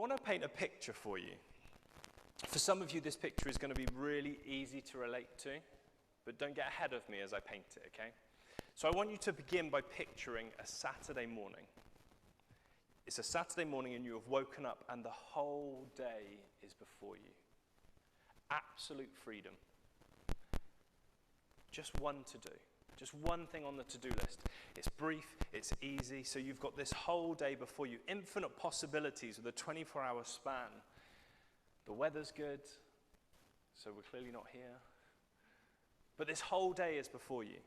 want to paint a picture for you. For some of you, this picture is going to be really easy to relate to, but don't get ahead of me as I paint it, okay? So I want you to begin by picturing a Saturday morning. It's a Saturday morning and you have woken up and the whole day is before you. Absolute freedom. Just one to do. Just one thing on the to-do list. It's brief, it's easy, so you've got this whole day before you. Infinite possibilities with a 24-hour span. The weather's good, so we're clearly not here. But this whole day is before you.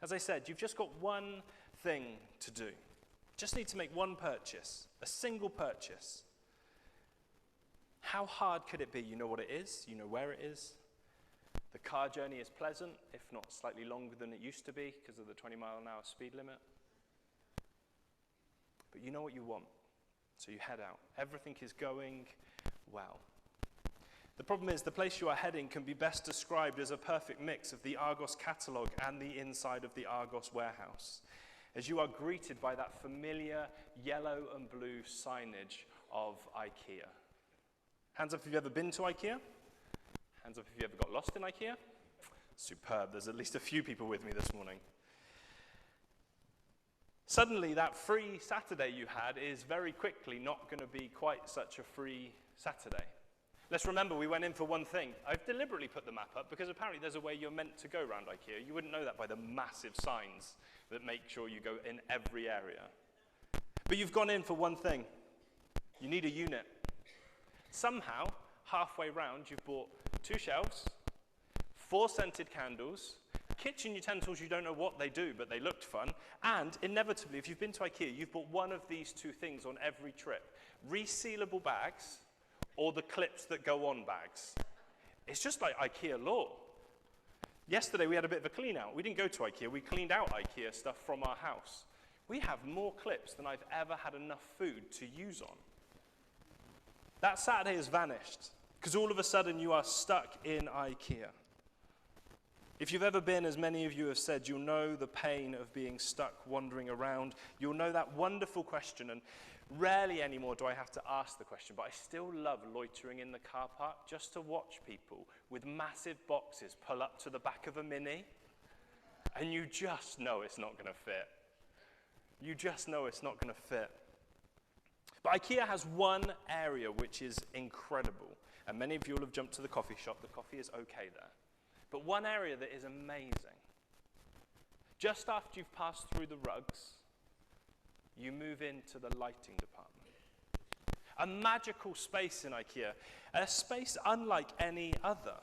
As I said, you've just got one thing to do. Just need to make one purchase, a single purchase. How hard could it be? You know what it is, you know where it is. The car journey is pleasant, if not slightly longer than it used to be because of the 20-mile-an-hour speed limit. But you know what you want, so you head out. Everything is going well. The problem is the place you are heading can be best described as a perfect mix of the Argos catalogue and the inside of the Argos warehouse, as you are greeted by that familiar yellow and blue signage of IKEA. Hands up if you've ever been to IKEA. Hands up if you ever got lost in IKEA. Superb. There's at least a few people with me this morning. Suddenly, that free Saturday you had is very quickly not going to be quite such a free Saturday. Let's remember, we went in for one thing. I've deliberately put the map up because apparently there's a way you're meant to go around IKEA. You wouldn't know that by the massive signs that make sure you go in every area. But you've gone in for one thing. You need a unit. Somehow, halfway round, you've bought 2 shelves, 4 scented candles, kitchen utensils you don't know what they do, but they looked fun, and inevitably, if you've been to IKEA, you've bought one of these 2 things on every trip. Resealable bags or the clips that go on bags. It's just like IKEA law. Yesterday, we had a bit of a clean out. We didn't go to IKEA. We cleaned out IKEA stuff from our house. We have more clips than I've ever had enough food to use on. That Saturday has vanished because all of a sudden you are stuck in IKEA. If you've ever been, as many of you have said, you'll know the pain of being stuck wandering around. You'll know that wonderful question, and rarely anymore do I have to ask the question, but I still love loitering in the car park just to watch people with massive boxes pull up to the back of a Mini, and you just know it's not going to fit. You just know it's not going to fit. But IKEA has one area which is incredible, and many of you will have jumped to the coffee shop. The coffee is okay there. But one area that is amazing. Just after you've passed through the rugs, you move into the lighting department. A magical space in IKEA, a space unlike any other.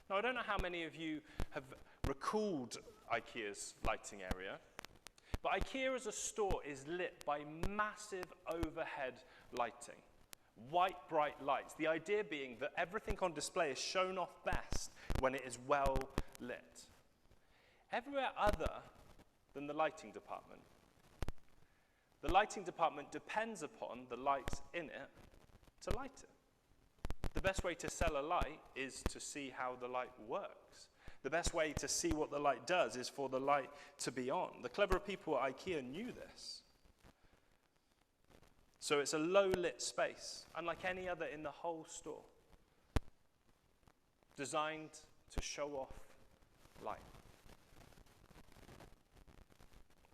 Now, I don't know how many of you have recalled IKEA's lighting area, but IKEA as a store is lit by massive overhead lighting. White, bright lights. The idea being that everything on display is shown off best when it is well lit. Everywhere other than the lighting department. The lighting department depends upon the lights in it to light it. The best way to sell a light is to see how the light works. The best way to see what the light does is for the light to be on. The clever people at IKEA knew this. So it's a low-lit space, unlike any other in the whole store, designed to show off light.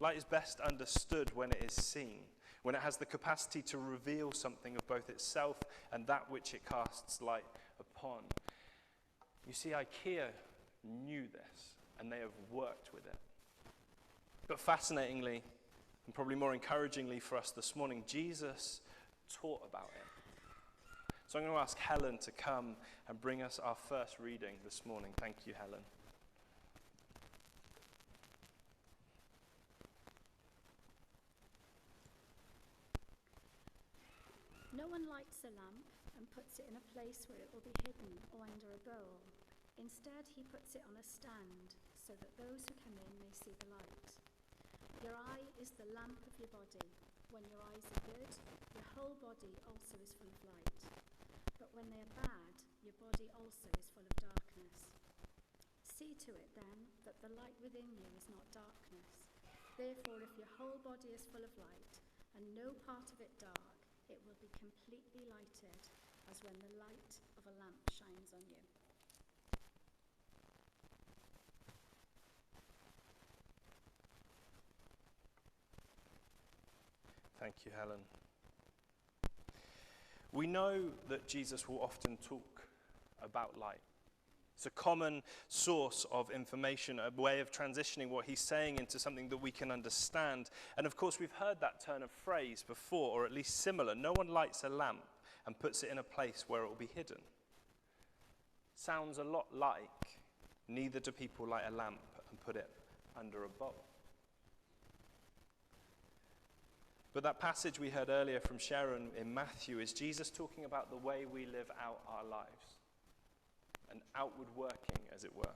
Light is best understood when it is seen, when it has the capacity to reveal something of both itself and that which it casts light upon. You see, IKEA knew this, and they have worked with it. But fascinatingly, and probably more encouragingly for us this morning, Jesus taught about it. So I'm going to ask Helen to come and bring us our first reading this morning. Thank you, Helen. No one lights a lamp and puts it in a place where it will be hidden or under a bowl. Instead, he puts it on a stand so that those who come in may see the light. Your eye is the lamp of your body. When your eyes are good, your whole body also is full of light. But when they are bad, your body also is full of darkness. See to it then that the light within you is not darkness. Therefore, if your whole body is full of light and no part of it dark, it completely lighted, as when the light of a lamp shines on you. Thank you, Helen. We know that Jesus will often talk about light. It's a common source of information, a way of transitioning what he's saying into something that we can understand. And of course, we've heard that turn of phrase before, or at least similar. No one lights a lamp and puts it in a place where it will be hidden. Sounds a lot like, neither do people light a lamp and put it under a bowl. But that passage we heard earlier from Sharon in Matthew is Jesus talking about the way we live out our lives. An outward working, as it were.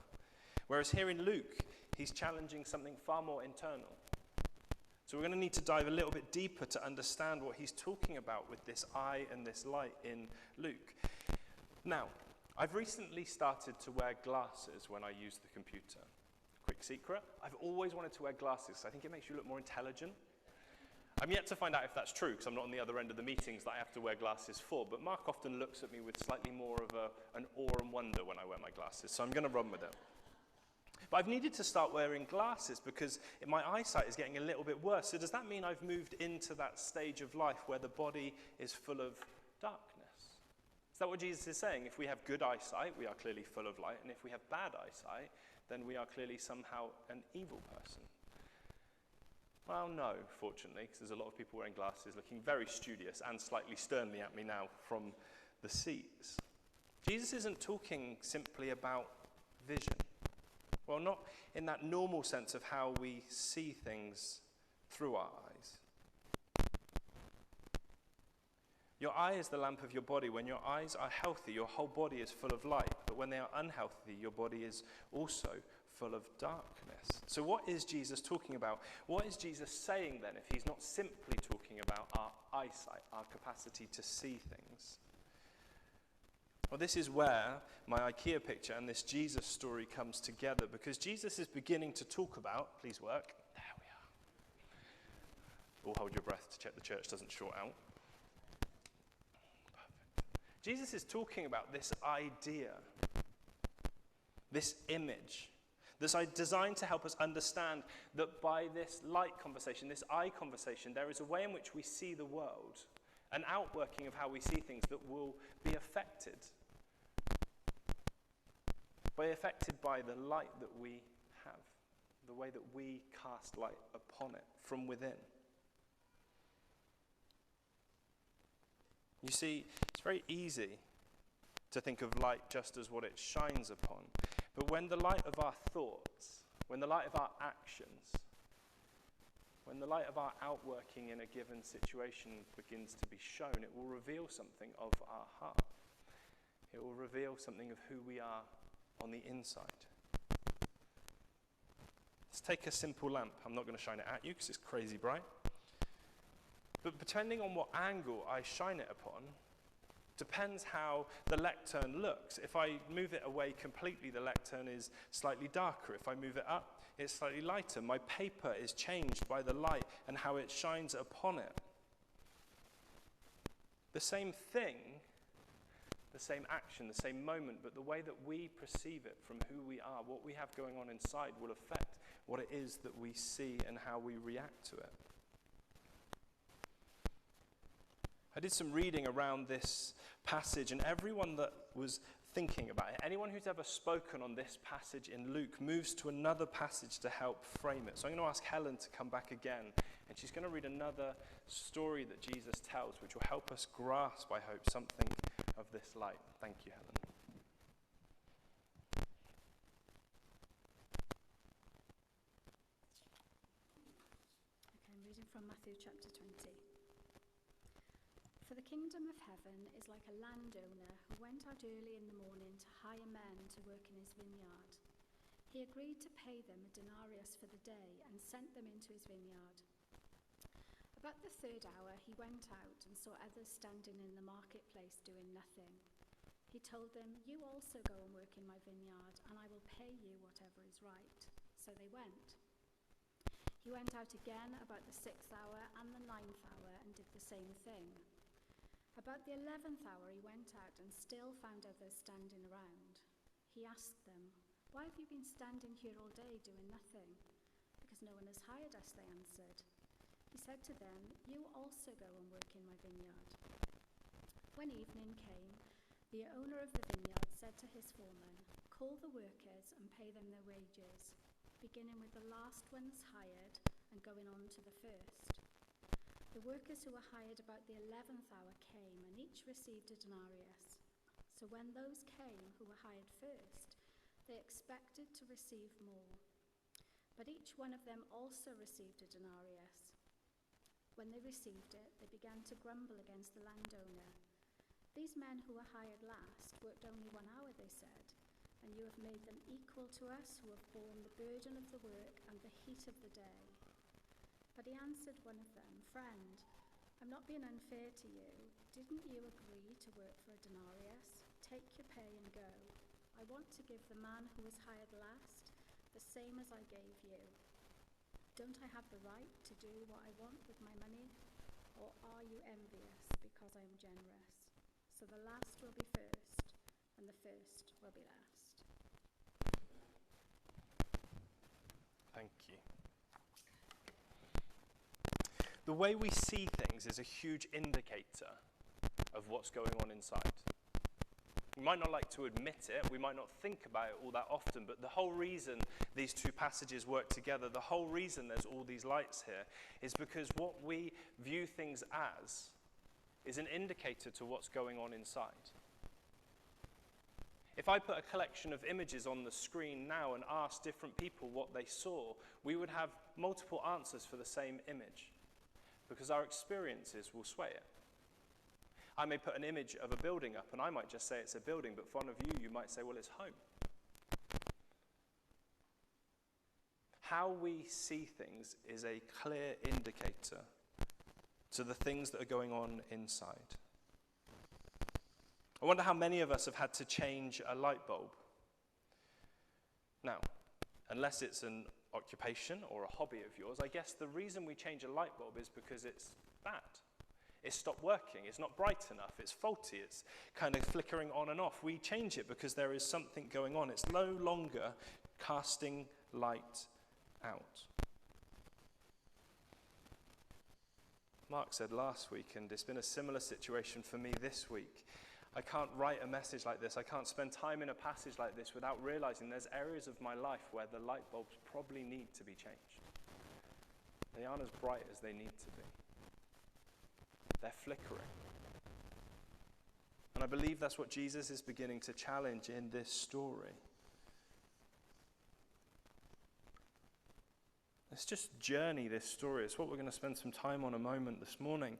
Whereas here in Luke, he's challenging something far more internal. So we're going to need to dive a little bit deeper to understand what he's talking about with this eye and this light in Luke. Now, I've recently started to wear glasses when I use the computer. Quick secret, I've always wanted to wear glasses. I think it makes you look more intelligent. I'm yet to find out if that's true, because I'm not on the other end of the meetings that I have to wear glasses for, but Mark often looks at me with slightly more of an awe and wonder when I wear my glasses, so I'm going to run with it. But I've needed to start wearing glasses because my eyesight is getting a little bit worse. So does that mean I've moved into that stage of life where the body is full of darkness? Is that what Jesus is saying? If we have good eyesight, we are clearly full of light, and if we have bad eyesight, then we are clearly somehow an evil person. Well, no, fortunately, because there's a lot of people wearing glasses looking very studious and slightly sternly at me now from the seats. Jesus isn't talking simply about vision. Well, not in that normal sense of how we see things through our eyes. Your eye is the lamp of your body. When your eyes are healthy, your whole body is full of light. But when they are unhealthy, your body is also full of darkness. So what is Jesus talking about? What is Jesus saying then if he's not simply talking about our eyesight, our capacity to see things? Well, this is where my IKEA picture and this Jesus story comes together, because Jesus is beginning to talk about, please work, there we are. All hold your breath to check the church doesn't short out. Perfect. Jesus is talking about this idea, this image, that's designed to help us understand that by this light conversation, this eye conversation, there is a way in which we see the world, an outworking of how we see things that will be affected by the light that we have, the way that we cast light upon it from within. You see, it's very easy to think of light just as what it shines upon. But when the light of our thoughts, when the light of our actions, when the light of our outworking in a given situation begins to be shown, it will reveal something of our heart. It will reveal something of who we are on the inside. Let's take a simple lamp. I'm not going to shine it at you because it's crazy bright. But depending on what angle I shine it upon, depends how the lectern looks. If I move it away completely, the lectern is slightly darker. If I move it up, it's slightly lighter. My paper is changed by the light and how it shines upon it. The same thing, the same action, the same moment, but the way that we perceive it from who we are, what we have going on inside, will affect what it is that we see and how we react to it. I did some reading around this passage, and everyone that was thinking about it, anyone who's ever spoken on this passage in Luke, moves to another passage to help frame it. So I'm going to ask Helen to come back again, and she's going to read another story that Jesus tells, which will help us grasp, I hope, something of this light. Thank you, Helen. Okay, I'm reading from Matthew chapter 20. For the kingdom of heaven is like a landowner who went out early in the morning to hire men to work in his vineyard. He agreed to pay them a denarius for the day and sent them into his vineyard. About the third hour he went out and saw others standing in the marketplace doing nothing. He told them, "You also go and work in my vineyard, and I will pay you whatever is right." So they went. He went out again about the 6th hour and the 9th hour and did the same thing. About the 11th hour he went out and still found others standing around. He asked them, "Why have you been standing here all day doing nothing?" "Because no one has hired us," they answered. He said to them, "You also go and work in my vineyard." When evening came, the owner of the vineyard said to his foreman, "Call the workers and pay them their wages, beginning with the last ones hired and going on to the first." The workers who were hired about the 11th hour came, and each received a denarius. So when those came who were hired first, they expected to receive more. But each one of them also received a denarius. When they received it, they began to grumble against the landowner. "These men who were hired last worked only 1 hour," they said, "and you have made them equal to us who have borne the burden of the work and the heat of the day." But he answered one of them, "Friend, I'm not being unfair to you. Didn't you agree to work for a denarius? Take your pay and go. I want to give the man who was hired last the same as I gave you. Don't I have the right to do what I want with my money? Or are you envious because I am generous? So the last will be first, and the first will be last." Thank you. The way we see things is a huge indicator of what's going on inside. We might not like to admit it, we might not think about it all that often, but the whole reason these two passages work together, the whole reason there's all these lights here, is because what we view things as is an indicator to what's going on inside. If I put a collection of images on the screen now and asked different people what they saw, we would have multiple answers for the same image, because our experiences will sway it. I may put an image of a building up, and I might just say it's a building, but for one of you, you might say, well, it's home. How we see things is a clear indicator to the things that are going on inside. I wonder how many of us have had to change a light bulb. Now, unless it's an occupation or a hobby of yours, I guess the reason we change a light bulb is because it's bad. It's stopped working, it's not bright enough, it's faulty, it's kind of flickering on and off. We change it because there is something going on. It's no longer casting light out. Mark said last week, and it's been a similar situation for me this week, I can't write a message like this, I can't spend time in a passage like this without realizing there's areas of my life where the light bulbs probably need to be changed. They aren't as bright as they need to be. They're flickering. And I believe that's what Jesus is beginning to challenge in this story. Let's just journey this story. It's what we're going to spend some time on a moment this morning.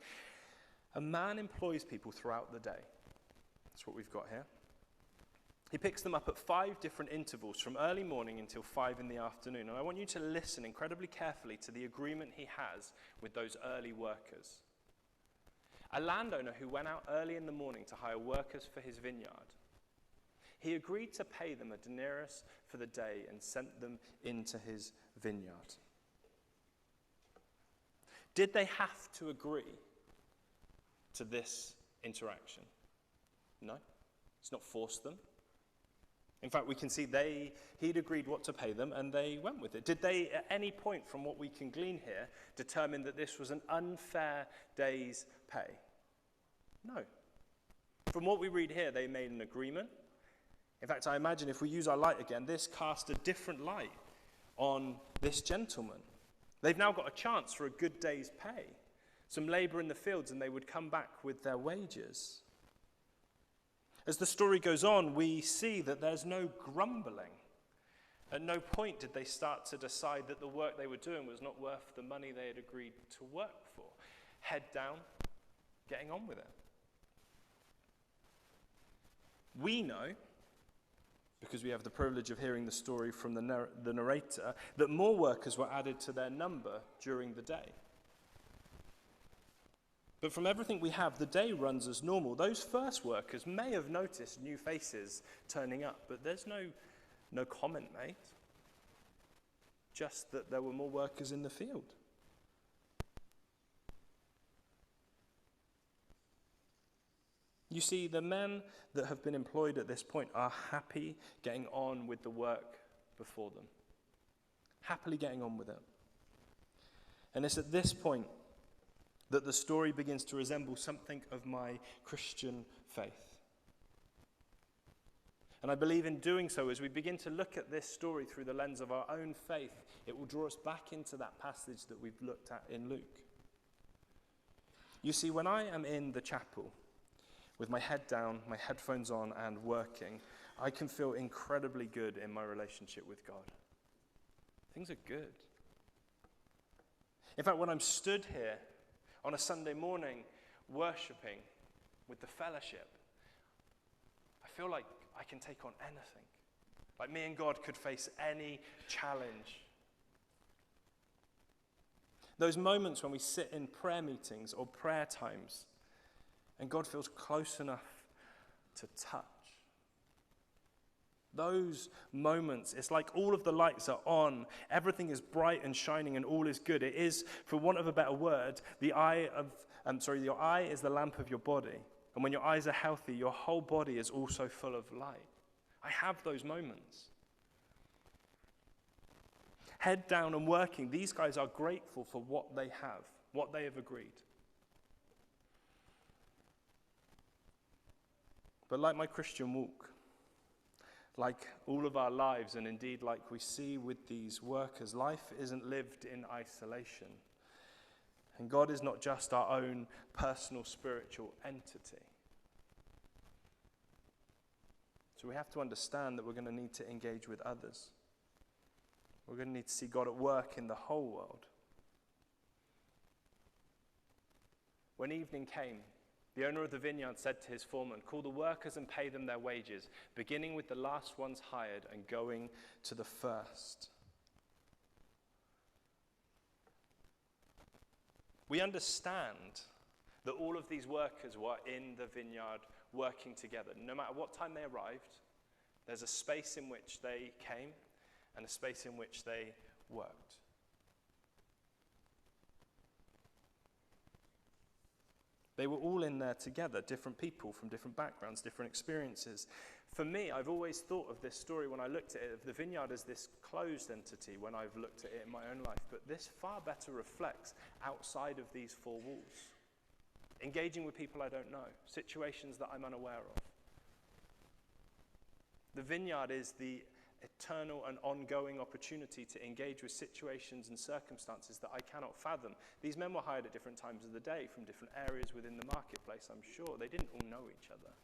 A man employs people throughout the day. That's what we've got here. He picks them up at 5 different intervals from early morning until 5 in the afternoon. And I want you to listen incredibly carefully to the agreement he has with those early workers. A landowner who went out early in the morning to hire workers for his vineyard. He agreed to pay them a denarius for the day and sent them into his vineyard. Did they have to agree to this interaction? No, it's not forced them. In fact, we can see he'd agreed what to pay them and they went with it. Did they, at any point from what we can glean here, determine that this was an unfair day's pay? No. From what we read here, they made an agreement. In fact, I imagine if we use our light again, this cast a different light on this gentleman. They've now got a chance for a good day's pay, some labor in the fields, and they would come back with their wages. As the story goes on, we see that there's no grumbling. At no point did they start to decide that the work they were doing was not worth the money they had agreed to work for. Head down, getting on with it. We know, because we have the privilege of hearing the story from the narrator, that more workers were added to their number during the day. But from everything we have, the day runs as normal. Those first workers may have noticed new faces turning up, but there's no comment made. Just that there were more workers in the field. You see, the men that have been employed at this point are happy getting on with the work before them. Happily getting on with it. And it's at this point that the story begins to resemble something of my Christian faith. And I believe in doing so, as we begin to look at this story through the lens of our own faith, it will draw us back into that passage that we've looked at in Luke. You see, when I am in the chapel, with my head down, my headphones on, and working, I can feel incredibly good in my relationship with God. Things are good. In fact, when I'm stood here on a Sunday morning worshipping with the fellowship, I feel like I can take on anything. Like me and God could face any challenge. Those moments when we sit in prayer meetings or prayer times and God feels close enough to touch. Those moments, it's like all of the lights are on, everything is bright and shining and all is good. It is, for want of a better word, your eye is the lamp of your body. And when your eyes are healthy, your whole body is also full of light. I have those moments. Head down and working, these guys are grateful for what they have, what they have agreed. But like my Christian walk, like all of our lives, and indeed like we see with these workers, life isn't lived in isolation. And God is not just our own personal spiritual entity. So we have to understand that we're going to need to engage with others. We're going to need to see God at work in the whole world. When evening came, the owner of the vineyard said to his foreman, "Call the workers and pay them their wages, beginning with the last ones hired and going to the first." We understand that all of these workers were in the vineyard working together. No matter what time they arrived, there's a space in which they came and a space in which they worked. They were all in there together, different people from different backgrounds, different experiences. For me, I've always thought of this story when I looked at it, of the vineyard as this closed entity when I've looked at it in my own life. But this far better reflects outside of these four walls. Engaging with people I don't know, situations that I'm unaware of. The vineyard is the eternal and ongoing opportunity to engage with situations and circumstances that I cannot fathom. These men were hired at different times of the day from different areas within the marketplace, I'm sure. They didn't all know each other.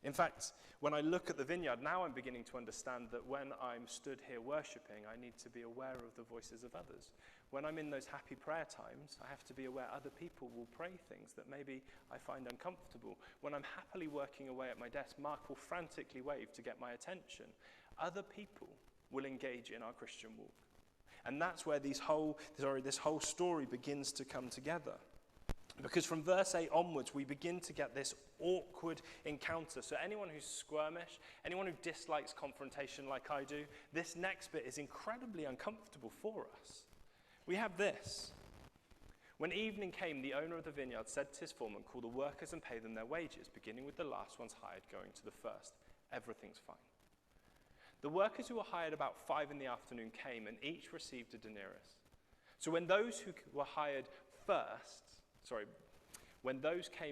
In fact, when I look at the vineyard, now I'm beginning to understand that when I'm stood here worshipping, I need to be aware of the voices of others. When I'm in those happy prayer times, I have to be aware other people will pray things that maybe I find uncomfortable. When I'm happily working away at my desk, Mark will frantically wave to get my attention. Other people will engage in our Christian walk. And that's where this whole story begins to come together. Because from verse 8 onwards, we begin to get this awkward encounter. So anyone who's squirmish, anyone who dislikes confrontation like I do, this next bit is incredibly uncomfortable for us. We have this. When evening came, the owner of the vineyard said to his foreman, "Call the workers and pay them their wages, beginning with the last ones hired, going to the first." Everything's fine. The workers who were hired about 5 p.m. came, and each received a denarius. So when those came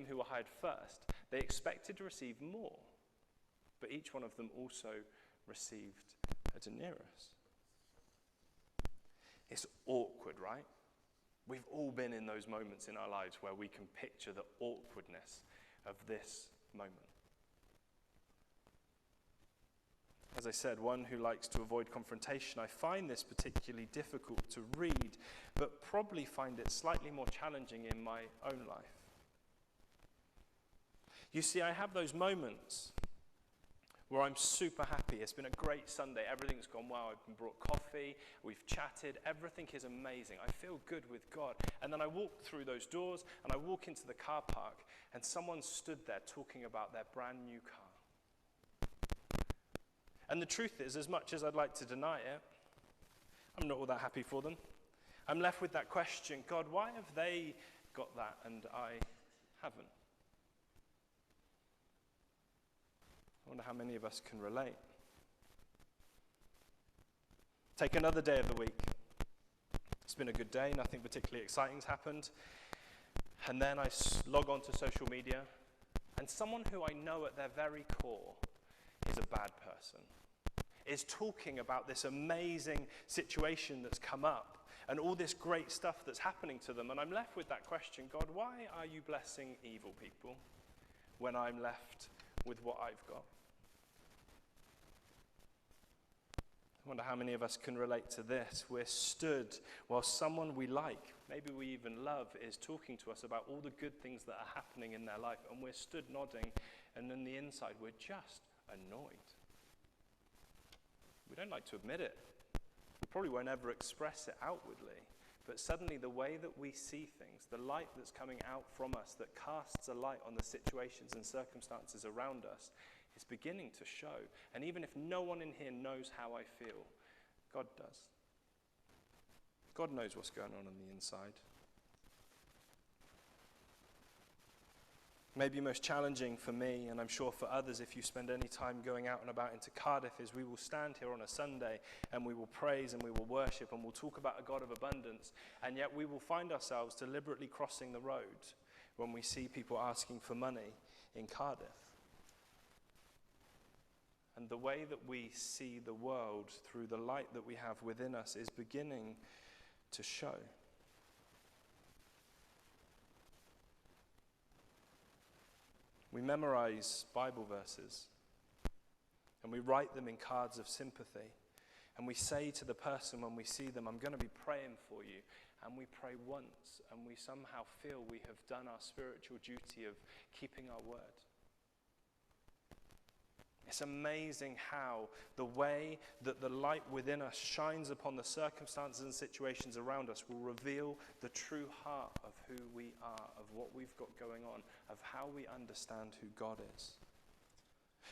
who were hired first, they expected to receive more, but each one of them also received a denarius. It's awkward, right? We've all been in those moments in our lives where we can picture the awkwardness of this moment. As I said, one who likes to avoid confrontation, I find this particularly difficult to read, but probably find it slightly more challenging in my own life. You see, I have those moments where I'm super happy. It's been a great Sunday. Everything's gone well. I've been brought coffee. We've chatted. Everything is amazing. I feel good with God. And then I walk through those doors and I walk into the car park and someone stood there talking about their brand new car. And the truth is, as much as I'd like to deny it, I'm not all that happy for them. I'm left with that question, God, why have they got that and I haven't. I wonder how many of us can relate. Take another day of the week. It's been a good day, nothing particularly exciting's happened. And then I log on to social media, and someone who I know at their very core is a bad person, is talking about this amazing situation that's come up and all this great stuff that's happening to them. And I'm left with that question, God, why are you blessing evil people when I'm left with what I've got? I wonder how many of us can relate to this. We're stood while someone we like, maybe we even love, is talking to us about all the good things that are happening in their life, and we're stood nodding, and on the inside we're just annoyed. We don't like to admit it. We probably won't ever express it outwardly, but suddenly the way that we see things, the light that's coming out from us that casts a light on the situations and circumstances around us, is beginning to show. And even if no one in here knows how I feel, God does. God knows what's going on the inside. Maybe most challenging for me, and I'm sure for others if you spend any time going out and about into Cardiff, is we will stand here on a Sunday and we will praise and we will worship and we'll talk about a God of abundance, and yet we will find ourselves deliberately crossing the road when we see people asking for money in Cardiff. And the way that we see the world through the light that we have within us is beginning to show. We memorize Bible verses and we write them in cards of sympathy, and we say to the person when we see them, I'm going to be praying for you, and we pray once and we somehow feel we have done our spiritual duty of keeping our word. It's amazing how the way that the light within us shines upon the circumstances and situations around us will reveal the true heart of who we are, of what we've got going on, of how we understand who God is.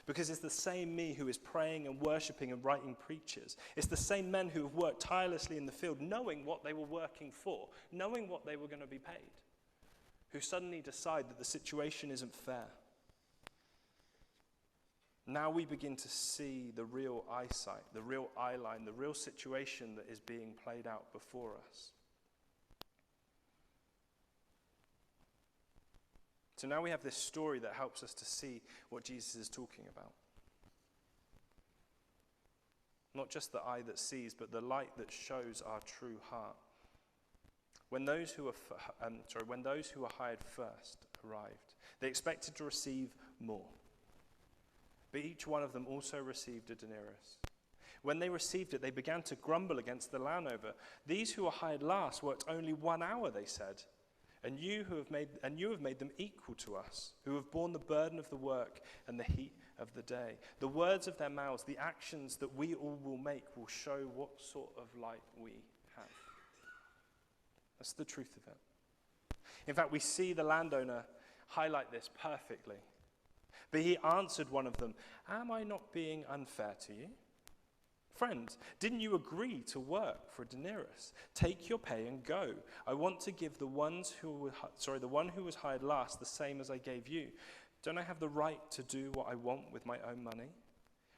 Because it's the same me who is praying and worshipping and writing preachers. It's the same men who have worked tirelessly in the field, knowing what they were working for, knowing what they were going to be paid, who suddenly decide that the situation isn't fair. Now we begin to see the real eyesight, the real eye line, the real situation that is being played out before us. So now we have this story that helps us to see what Jesus is talking about. Not just the eye that sees, but the light that shows our true heart. When those who were hired first arrived, they expected to receive more. But each one of them also received a denarius. When they received it, they began to grumble against the landowner. These who were hired last worked only 1 hour, they said, and you have made them equal to us, who have borne the burden of the work and the heat of the day. The words of their mouths, the actions that we all will make, will show what sort of light we have. That's the truth of it. In fact, we see the landowner highlight this perfectly. But he answered one of them, am I not being unfair to you? Friends, didn't you agree to work for a denarius? Take your pay and go. I want to give the one who was hired last the same as I gave you. Don't I have the right to do what I want with my own money?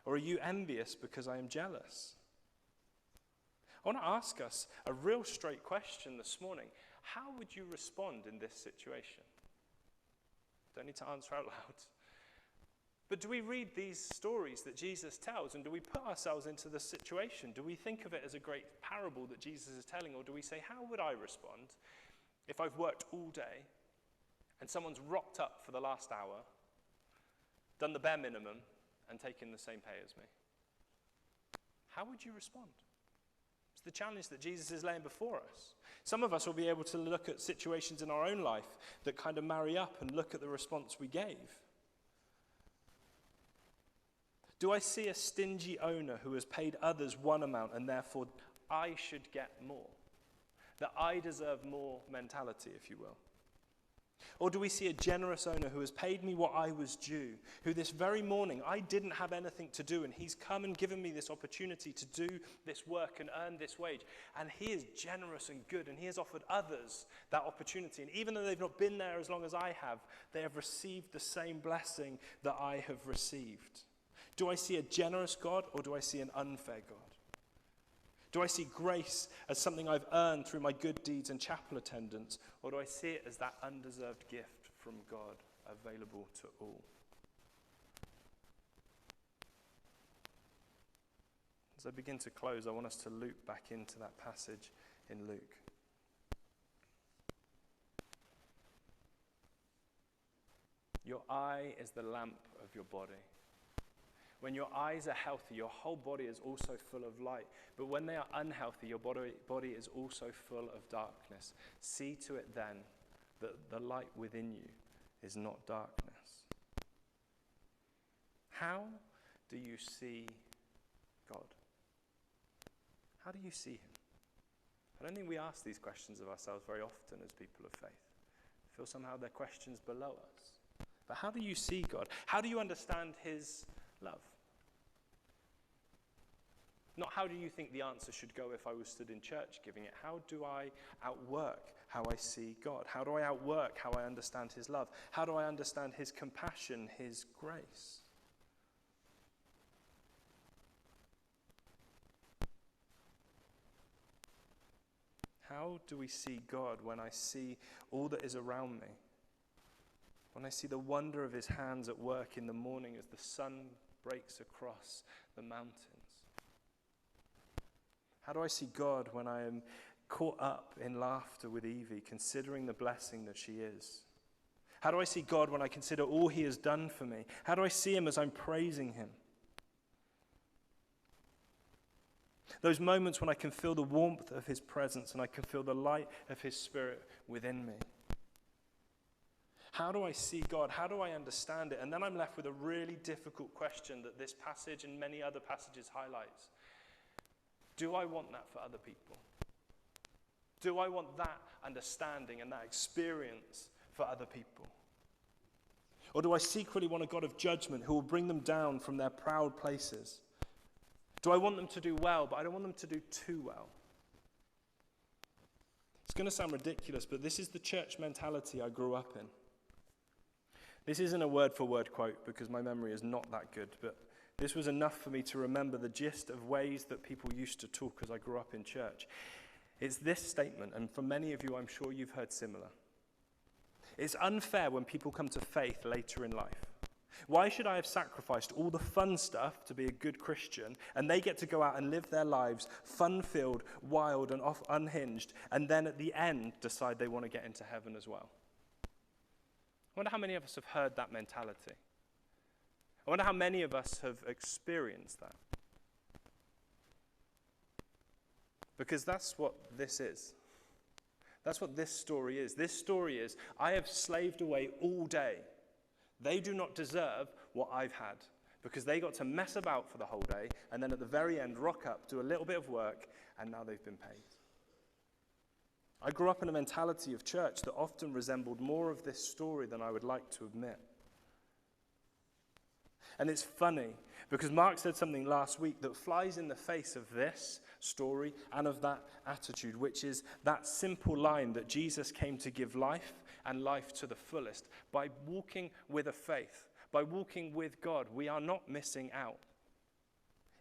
Or are you envious because I am jealous? I want to ask us a real straight question this morning. How would you respond in this situation? Don't need to answer out loud. But do we read these stories that Jesus tells, and do we put ourselves into the situation? Do we think of it as a great parable that Jesus is telling, or do we say, how would I respond if I've worked all day and someone's rocked up for the last hour, done the bare minimum, and taken the same pay as me? How would you respond? It's the challenge that Jesus is laying before us. Some of us will be able to look at situations in our own life that kind of marry up and look at the response we gave. Do I see a stingy owner who has paid others one amount and therefore I should get more? That I deserve more mentality, if you will. Or do we see a generous owner who has paid me what I was due, who this very morning I didn't have anything to do, and he's come and given me this opportunity to do this work and earn this wage, and he is generous and good, and he has offered others that opportunity, and even though they've not been there as long as I have, they have received the same blessing that I have received. Do I see a generous God, or do I see an unfair God? Do I see grace as something I've earned through my good deeds and chapel attendance, or do I see it as that undeserved gift from God available to all? As I begin to close, I want us to loop back into that passage in Luke. Your eye is the lamp of your body. When your eyes are healthy, your whole body is also full of light. But when they are unhealthy, your body is also full of darkness. See to it then that the light within you is not darkness. How do you see God? How do you see him? I don't think we ask these questions of ourselves very often as people of faith. I feel somehow they're questions below us. But how do you see God? How do you understand his love? Not how do you think the answer should go if I was stood in church giving it. How do I outwork how I see God? How do I outwork how I understand his love? How do I understand his compassion, his grace? How do we see God when I see all that is around me? When I see the wonder of his hands at work in the morning as the sun breaks across the mountains? How do I see God when I am caught up in laughter with Evie, considering the blessing that she is? How do I see God when I consider all he has done for me? How do I see him as I'm praising him? Those moments when I can feel the warmth of his presence and I can feel the light of his spirit within me. How do I see God? How do I understand it? And then I'm left with a really difficult question that this passage and many other passages highlights. Do I want that for other people? Do I want that understanding and that experience for other people? Or do I secretly want a God of judgment who will bring them down from their proud places? Do I want them to do well, but I don't want them to do too well? It's going to sound ridiculous, but this is the church mentality I grew up in. This isn't a word-for-word quote because my memory is not that good, but this was enough for me to remember the gist of ways that people used to talk as I grew up in church. It's this statement, and for many of you, I'm sure you've heard similar. It's unfair when people come to faith later in life. Why should I have sacrificed all the fun stuff to be a good Christian, and they get to go out and live their lives fun-filled, wild, and unhinged, and then at the end decide they want to get into heaven as well? I wonder how many of us have heard that mentality. I wonder how many of us have experienced that. Because that's what this is. That's what this story is. This story is, I have slaved away all day. They do not deserve what I've had because they got to mess about for the whole day and then at the very end rock up, do a little bit of work, and now they've been paid. I grew up in a mentality of church that often resembled more of this story than I would like to admit. And it's funny because Mark said something last week that flies in the face of this story and of that attitude, which is that simple line that Jesus came to give life and life to the fullest. By walking with a faith, by walking with God, we are not missing out.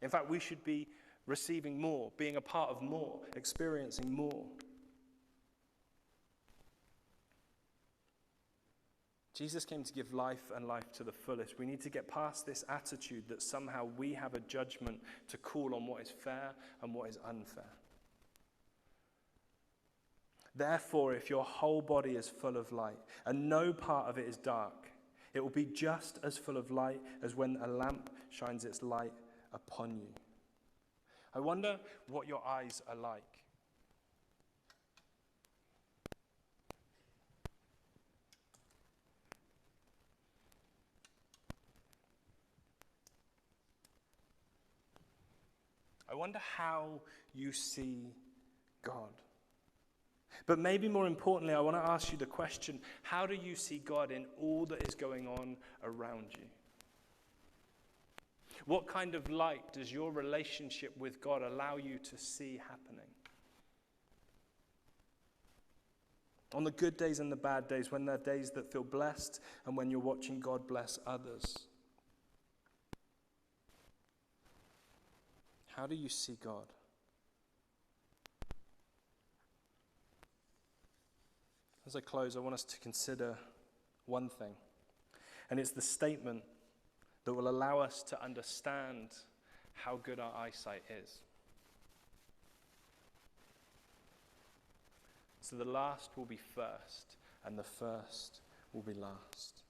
In fact, we should be receiving more, being a part of more, experiencing more. Jesus came to give life and life to the fullest. We need to get past this attitude that somehow we have a judgment to call on what is fair and what is unfair. Therefore, if your whole body is full of light and no part of it is dark, it will be just as full of light as when a lamp shines its light upon you. I wonder what your eyes are like. I wonder how you see God. But maybe more importantly, I want to ask you the question, how do you see God in all that is going on around you? What kind of light does your relationship with God allow you to see happening? On the good days and the bad days, when there are days that feel blessed and when you're watching God bless others. How do you see God? As I close, I want us to consider one thing, and it's the statement that will allow us to understand how good our eyesight is. So the last will be first, and the first will be last.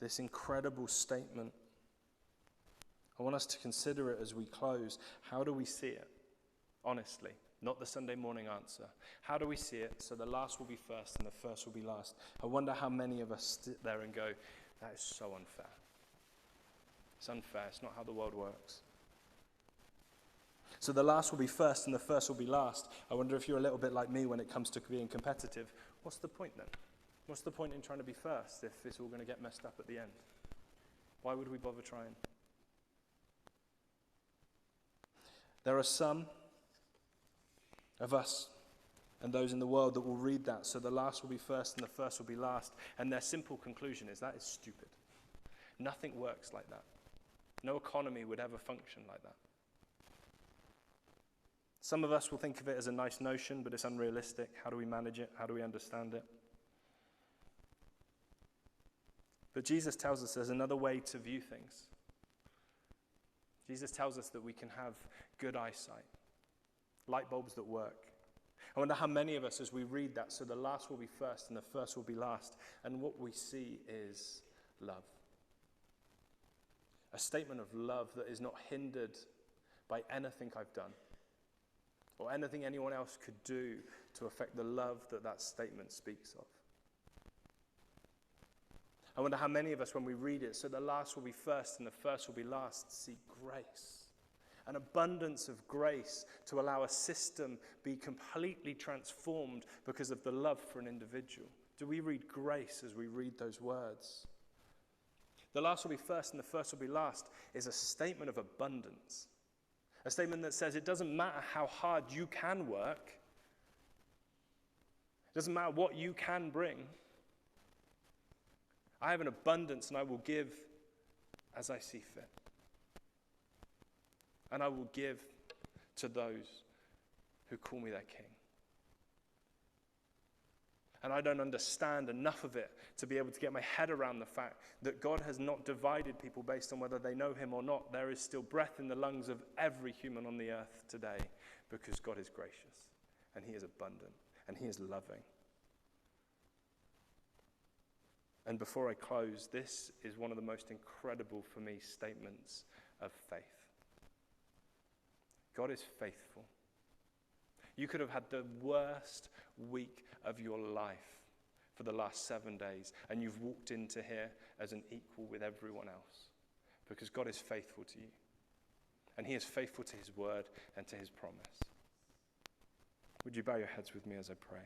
This incredible statement, I want us to consider it as we close. How do we see it? Honestly, not the Sunday morning answer. How do we see it? So the last will be first, and the first will be last. I wonder how many of us sit there and go, that is so unfair. It's unfair. It's not how the world works. So the last will be first and the first will be last. I wonder if you're a little bit like me when it comes to being competitive. What's the point then? What's the point in trying to be first if it's all going to get messed up at the end? Why would we bother trying? There are some of us and those in the world that will read that. So the last will be first and the first will be last. And their simple conclusion is that is stupid. Nothing works like that. No economy would ever function like that. Some of us will think of it as a nice notion, but it's unrealistic. How do we manage it? How do we understand it? But Jesus tells us there's another way to view things. Jesus tells us that we can have good eyesight, light bulbs that work. I wonder how many of us, as we read that, so the last will be first and the first will be last, and what we see is love. A statement of love that is not hindered by anything I've done or anything anyone else could do to affect the love that that statement speaks of. I wonder how many of us, when we read it, so the last will be first and the first will be last, see grace. An abundance of grace to allow a system be completely transformed because of the love for an individual. Do we read grace as we read those words? The last will be first and the first will be last is a statement of abundance. A statement that says it doesn't matter how hard you can work. It doesn't matter what you can bring. I have an abundance and I will give as I see fit. And I will give to those who call me their king. And I don't understand enough of it to be able to get my head around the fact that God has not divided people based on whether they know him or not. There is still breath in the lungs of every human on the earth today because God is gracious and he is abundant and he is loving. And before I close, this is one of the most incredible for me statements of faith. God is faithful. You could have had the worst week of your life for the last 7 days, and you've walked into here as an equal with everyone else because God is faithful to you. And he is faithful to his word and to his promise. Would you bow your heads with me as I pray?